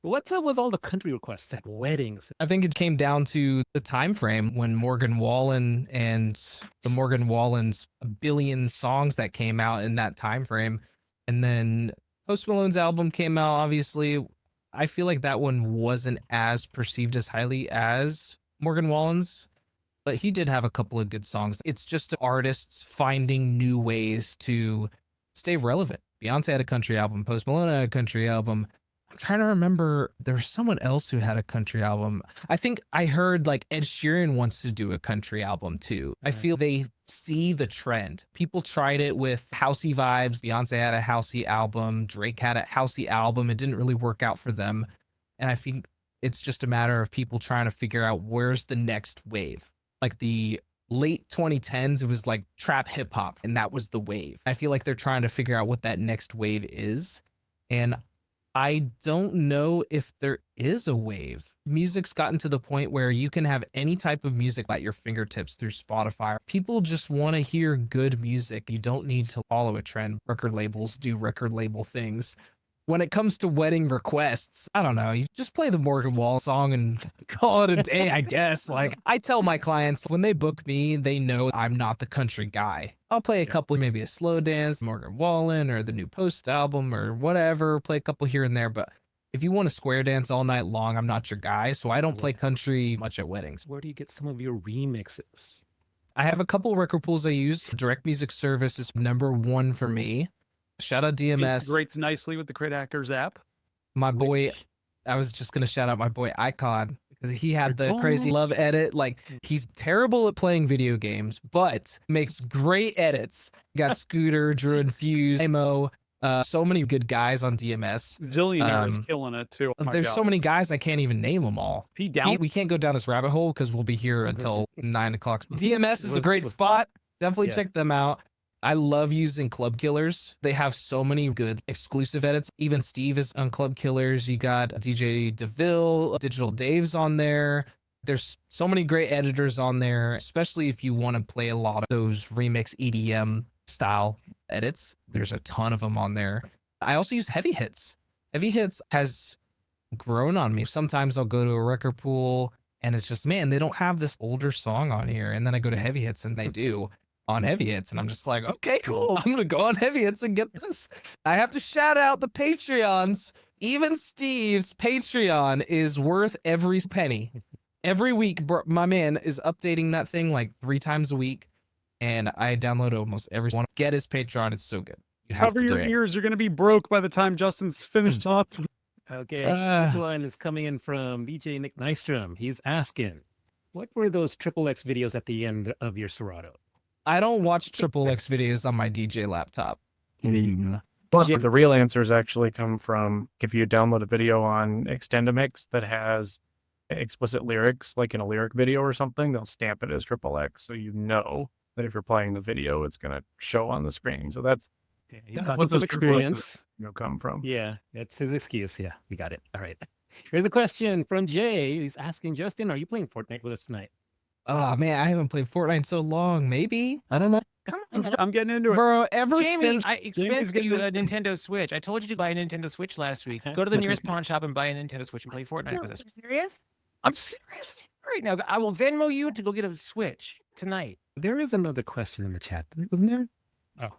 What's up with all the country requests at weddings? I think it came down to the time frame when Morgan Wallen and the Morgan Wallen's a billion songs that came out in that time frame, and then Post Malone's album came out. Obviously, I feel like that one wasn't as perceived as highly as Morgan Wallen's, but he did have a couple of good songs. It's just artists finding new ways to stay relevant. Beyonce had a country album. Post Malone had a country album. I'm trying to remember. There was someone else who had a country album. I think I heard like Ed Sheeran wants to do a country album too. I feel they see the trend. People tried it with housey vibes. Beyonce had a housey album. Drake had a housey album. It didn't really work out for them. And I think it's just a matter of people trying to figure out where's the next wave. Like the late 2010s, it was like trap hip hop, and that was the wave. I feel like they're trying to figure out what that next wave is. And I don't know if there is a wave. Music's gotten to the point where you can have any type of music at your fingertips through Spotify. People just want to hear good music. You don't need to follow a trend. Record labels do record label things. When it comes to wedding requests, I don't know. You just play the Morgan Wallen song and call it a day, I guess. Like I tell my clients when they book me, they know I'm not the country guy. I'll play a couple, maybe a slow dance, Morgan Wallen or the new Post album or whatever, play a couple here and there. But if you want to square dance all night long, I'm not your guy. So I don't play country much at weddings. Where do you get some of your remixes? I have a couple record pools I use. Direct Music Service is #1 for me. Shout out DMS. Integrates nicely with the Crit Hackers app. My boy, I was just going to shout out my boy Icon because he had the crazy love edit. Like he's terrible at playing video games, but makes great edits. Got Scooter, Drew Infused, Amo, so many good guys on DMS. Zillionaire is killing it too. Oh my There's God. so many guys I can't even name them all. We can't go down this rabbit hole because we'll be here until 9 o'clock. DMS is a great spot. Definitely check them out. I love using Club Killers. They have so many good exclusive edits. Even Steve is on Club Killers. You got DJ DeVille, Digital Dave's on there. There's so many great editors on there, especially if you want to play a lot of those remix EDM style edits. There's a ton of them on there. I also use Heavy Hits. Heavy Hits has grown on me. Sometimes I'll go to a record pool and it's just, man, they don't have this older song on here. And then I go to Heavy Hits and they do. On Heavy Hits, and I'm just like, okay, cool. I'm gonna go on Heavy Hits and get this. I have to shout out the Patreons. Even Steve's Patreon is worth every penny. Every week, bro, my man is updating that thing like 3 times a week, and I download almost every one. Get his Patreon; it's so good. You have Cover to your do it. ears. You're going to be broke by the time Justin's finished up. Okay, this one is coming in from DJ Nick Nystrom. He's asking, what were those XXX videos at the end of your Serato? I don't watch XXX videos on my DJ laptop. But the real answers actually come from if you download a video on Extendamix that has explicit lyrics, like in a lyric video or something, they'll stamp it as XXX. So you know that if you're playing the video, it's going to show on the screen. So that's what the experience come from. Yeah, that's his excuse. Yeah, we got it. All right. Here's a question from Jay. He's asking Justin, are you playing Fortnite with us tonight? Oh man, I haven't played Fortnite in so long. Maybe, I don't know. I'm getting into it. Bro, ever Jamie, since I expensed you a Nintendo Switch. I told you to buy a Nintendo Switch last week. Go to the nearest pawn shop and buy a Nintendo Switch and play Fortnite with us. Serious? I'm serious. Right now, I will Venmo you to go get a Switch tonight. There is another question in the chat, wasn't there? Oh,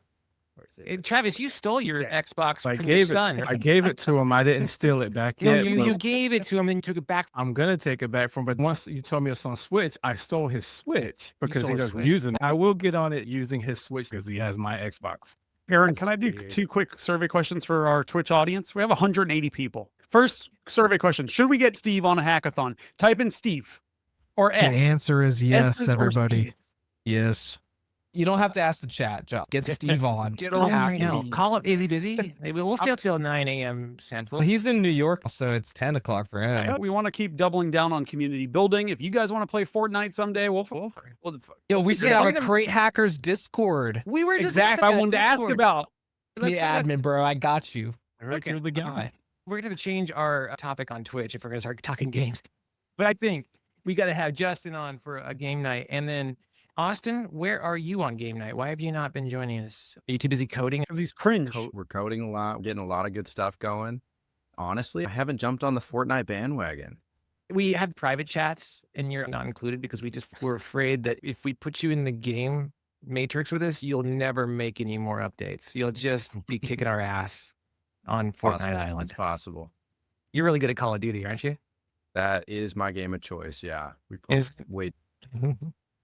Travis, you stole your Xbox I from your gave son. it. I gave it to him. I didn't steal it back No, yet. you but gave it to him and you took it back. I'm gonna take it back from. But once you told me it's on Switch, I stole his Switch because stole he his doesn't Switch. use it. I will get on it using his Switch because he has my Xbox. Aaron, can I do 2 quick survey questions for our Twitch audience? We have 180 people. First survey question: should we get Steve on a hackathon? Type in Steve or The S. answer is yes, S's or everybody. Steves? Yes. You don't have to ask the chat, Just get Steve on. Get Call on him right now. Steve. Call him. Is he busy? Maybe we'll stay till 9 a.m. Central. Well, he's in New York, so it's 10 o'clock for him. We want to keep doubling down on community building. If you guys want to play Fortnite someday, we'll Yo, we should Yeah, have we're a gonna- Crate Hackers Discord. We were just exactly. I wanted to ask about. Me admin, bro. I got you. Okay. You're the guy. We're going to change our topic on Twitch if we're going to start talking games. But I think we got to have Justin on for a game night. And then, Austin, where are you on game night? Why have you not been joining us? Are you too busy coding? Because he's cringe. We're coding a lot, getting a lot of good stuff going. Honestly, I haven't jumped on the Fortnite bandwagon. We had private chats and you're not included because we just were afraid that if we put you in the game matrix with us, you'll never make any more updates. You'll just be kicking our ass on Fortnite Possible. Island. It's possible. You're really good at Call of Duty, aren't you? That is my game of choice. Yeah. We play Is- wait.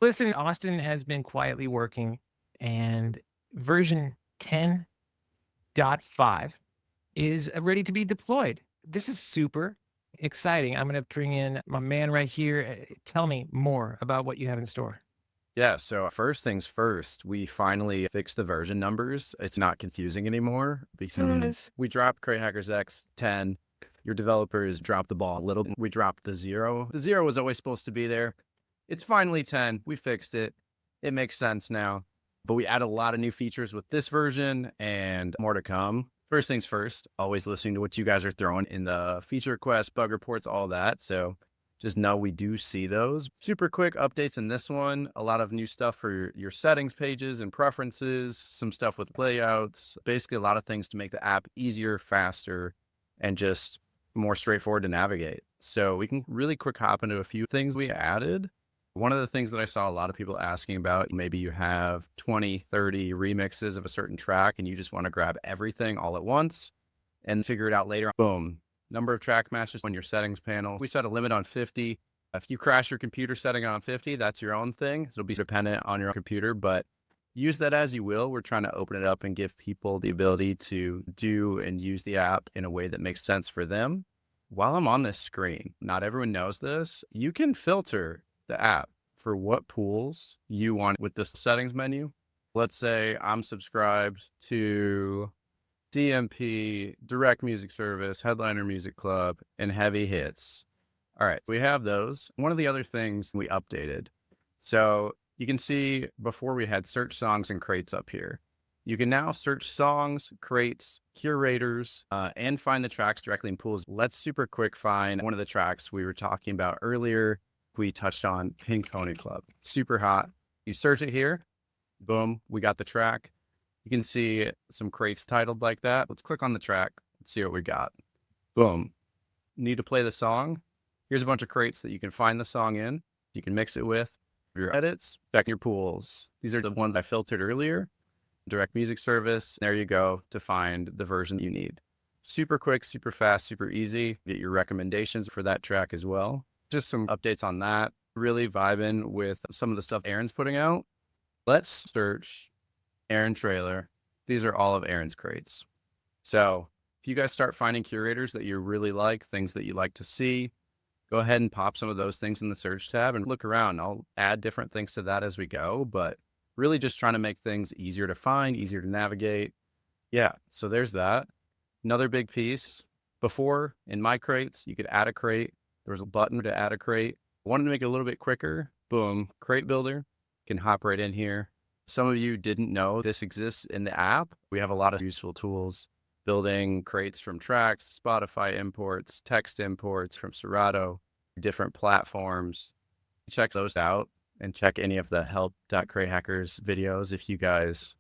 Listen, Austin has been quietly working and version 10.5 is ready to be deployed. This is super exciting. I'm going to bring in my man right here. Tell me more about what you have in store. Yeah, so first things first, we finally fixed the version numbers. It's not confusing anymore because we dropped Crate Hackers X 10. Your developers dropped the ball a little. We dropped the 0. The 0 was always supposed to be there. It's finally 10. We fixed it. It makes sense now. But we added a lot of new features with this version and more to come. First things first, always listening to what you guys are throwing in the feature requests, bug reports, all that. So just know we do see those. Super quick updates in this one. A lot of new stuff for your settings pages and preferences, some stuff with layouts, basically a lot of things to make the app easier, faster, and just more straightforward to navigate. So we can really quick hop into a few things we added. One of the things that I saw a lot of people asking about, maybe you have 20, 30 remixes of a certain track and you just want to grab everything all at once and figure it out later. Boom. Number of track matches on your settings panel. We set a limit on 50. If you crash your computer setting it on 50, that's your own thing. It'll be dependent on your computer, but use that as you will. We're trying to open it up and give people the ability to do and use the app in a way that makes sense for them. While I'm on this screen, not everyone knows this, you can filter the app for what pools you want with this settings menu. Let's say I'm subscribed to DMP, Direct Music Service, Headliner Music Club, and Heavy Hits. All right, we have those. One of the other things we updated. So you can see before we had search songs and crates up here. You can now search songs, crates, curators, and find the tracks directly in pools. Let's super quick find one of the tracks we were talking about earlier. We touched on Pink Pony Club. Super hot. You search it here. Boom, we got the track. You can see some crates titled like that. Let's click on the track. Let's see what we got. Boom. Need to play the song. Here's a bunch of crates that you can find the song in. You can mix it with your edits. Check your pools. These are the ones I filtered earlier. Direct Music Service. There you go to find the version you need. Super quick, super fast, super easy. Get your recommendations for that track as well. Just some updates on that. Really vibing with some of the stuff Aaron's putting out. Let's search Aaron trailer. These are all of Aaron's crates. So if you guys start finding curators that you really like, things that you like to see, go ahead and pop some of those things in the search tab and look around. I'll add different things to that as we go, but really just trying to make things easier to find, easier to navigate. Yeah, so there's that. Another big piece. Before, in my crates, you could add a crate. There was a button to add a crate. I wanted to make it a little bit quicker. Boom, crate builder. Can hop right in here. Some of you didn't know this exists in the app. We have a lot of useful tools. Building crates from tracks, Spotify imports, text imports from Serato, different platforms. Check those out and check any of the help.cratehackers videos if you guys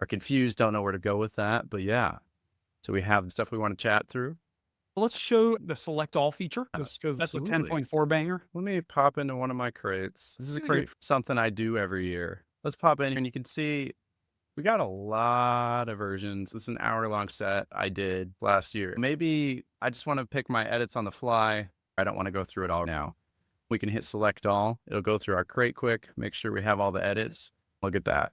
are confused, don't know where to go with that. But yeah, so we have the stuff we want to chat through. Let's show the select all feature because that's a Absolutely. 10.4 banger. Let me pop into one of my crates. This is a crate, something I do every year. Let's pop in here and you can see We got a lot of versions. This is an hour-long set I did last year. Maybe I just want to pick my edits on the fly. I don't want to go through it all now. We can hit select all. It'll go through our crate quick, make sure we have all the edits. Look at that.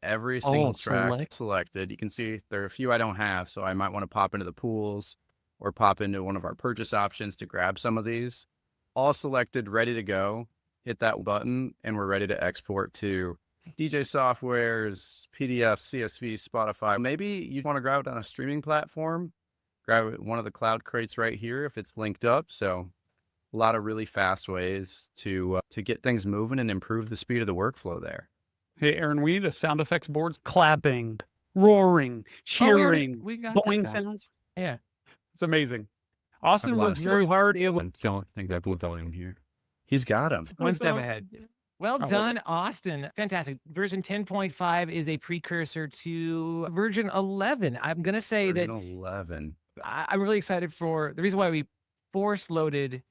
Every single track selected. You can see there are a few I don't have, so I might want to pop into the pools or pop into one of our purchase options to grab some of these. All selected, ready to go. Hit that button, and we're ready to export to DJ softwares, PDF, CSV, Spotify. Maybe you want to grab it on a streaming platform. Grab one of the cloud crates right here if it's linked up. So a lot of really fast ways to get things moving and improve the speed of the workflow there. Hey, Aaron, we need a sound effects boards. Clapping, roaring, cheering, we got boing that guy. sounds. Yeah. It's amazing. Austin worked very hard. Don't think I put volume here. He's got him. One step ahead. Well done, Austin. Fantastic. Version 10.5 is a precursor to version 11. I'm going to say Version that 11. I'm really excited for the reason why we force loaded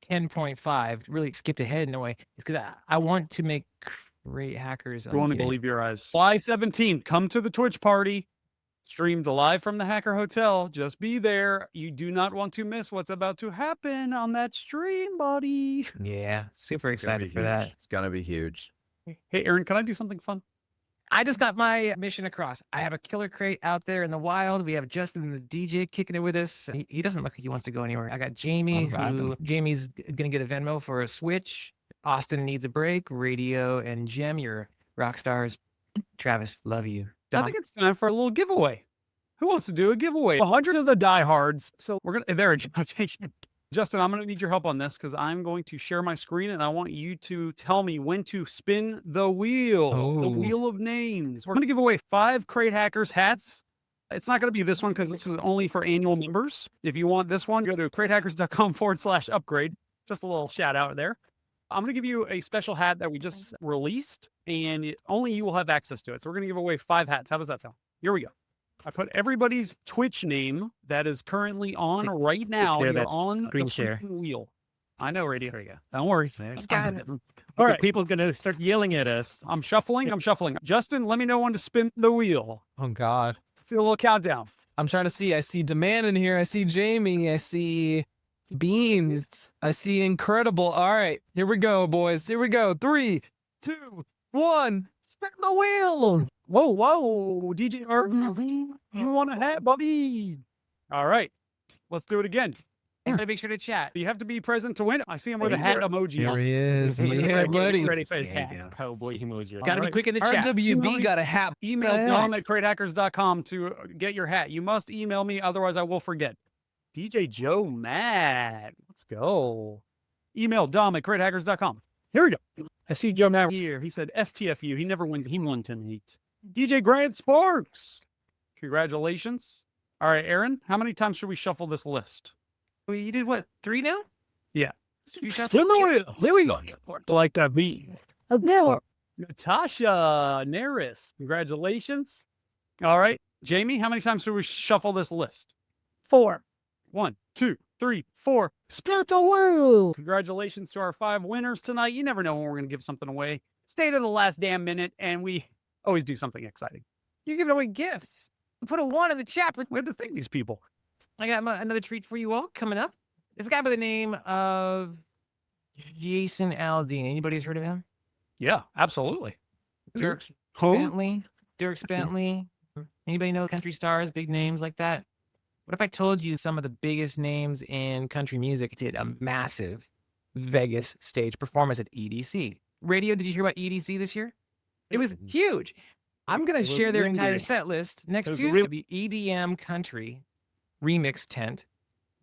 10.5, really skipped ahead in a way, is because I want to make great hackers. You want to believe your eyes. July 17th, come to the Twitch party. Streamed live from the Hacker Hotel. Just be there. You do not want to miss what's about to happen on that stream, buddy. Yeah, super It's gonna be excited for huge. that. It's going to be huge. Hey, Aaron, can I do something fun? I just got my mission across. I have a killer crate out there in the wild. We have Justin, the DJ, kicking it with us. He doesn't look like he wants to go anywhere. I got Jamie, Jamie's going to get a Venmo for a Switch. Austin needs a break. Radio and Jem, you're rock stars. Travis, love you. I think it's time for a little giveaway. Who wants to do a giveaway? 100 of the diehards. So we're going to, there, Justin, I'm going to need your help on this because I'm going to share my screen and I want you to tell me when to spin the wheel, the wheel of names. We're going to give away 5 Crate Hackers hats. It's not going to be this one because this is only for annual members. If you want this one, go to cratehackers.com/upgrade. Just a little shout out there. I'm going to give you a special hat that we just released and only you will have access to it. So we're going to give away 5 hats. How does that sound? Here we go. I put everybody's Twitch name that is currently on right now. You're on screen the share. freaking wheel. I know, Radio. There we go. Don't worry. All right, people are going to start yelling at us. I'm shuffling. Justin, let me know when to spin the wheel. Oh God. Feel a little countdown. I'm trying to see. I see Demand in here. I see Jamie. I see Beans. I see Incredible. All right, here we go, boys. Here we go. 3, 2, 1. Spin the wheel. Whoa, DJ Irvin. You want a hat, buddy? All right, let's do it again. So make sure to chat. You have to be present to win. I see him with a hat emoji. Here on. he is. Get Yeah, ready- buddy. get ready for his hat. Cowboy emoji. Got to be right. quick in the chat. RWB got a hat. Email The heck? dom@cratehackers.com to get your hat. You must email me, otherwise I will forget. DJ Joe Matt. Let's go. Email dom@cratehackers.com. Here we go. I see Joe Matt here. He said STFU. He never wins. He won tonight. DJ Grant Sparks. Congratulations. All right, Aaron, how many times should we shuffle this list? Well, you did what? 3 now? Yeah. You Spin the wheel. Here we go. Like that beat. Natasha Neris. Congratulations. All right. Jamie, how many times should we shuffle this list? 4. 1, 2, 3, 4. Spin the wheel. Congratulations to our 5 winners tonight. You never know when we're going to give something away. Stay to the last damn minute, and we always do something exciting. You're giving away gifts. Put a 1 in the chat. We have to thank these people. I got another treat for you all coming up. This guy by the name of Jason Aldean. Anybody's heard of him? Yeah, absolutely. Dirk Bentley. Dirk Bentley. Anybody know country stars, big names like that? What if I told you some of the biggest names in country music did a massive Vegas stage performance at EDC? Radio, did you hear about EDC this year? It was huge. I'm going to share their entire set list next Tuesday. The EDM Country Remix tent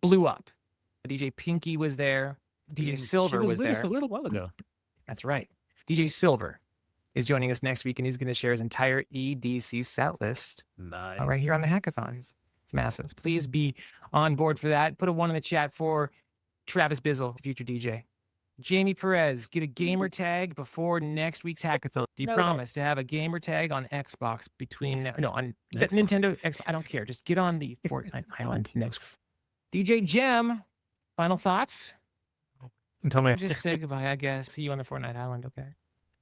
blew up. DJ Pinky was there. DJ Silver was with us there. a little while ago. That's right. DJ Silver is joining us next week, and he's going to share his entire EDC set list Nice. right here on the hackathons. It's massive. Please be on board for that. Put a 1 in the chat for Travis Bizzle, the future DJ. Jamie Perez, get a gamer tag before next week's hackathon. Do you promise to have a gamer tag on Xbox on Nintendo Xbox? I don't care. Just get on the Fortnite island next. DJ Jem, final thoughts? Tell me. Just say goodbye, I guess. See you on the Fortnite island, okay?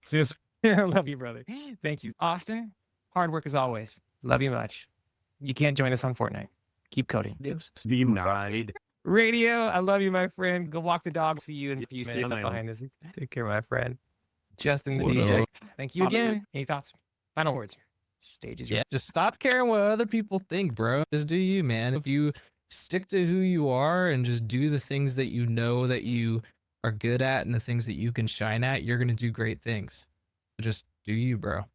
See you soon. I love you, brother. Thank you. Austin, Hard work as always. Love you much. You can't join us on Fortnite. Keep coding. Denied. Radio, I love you, my friend. Go walk the dog. See you in a few minutes Man. behind this. Take care, my friend. Justin the What DJ. up? Thank you again. Any thoughts? Final words. Stage is yours. Yeah, just stop caring what other people think, bro. Just do you, man. If you stick to who you are and just do the things that you know that you are good at and the things that you can shine at, you're going to do great things. Just do you, bro.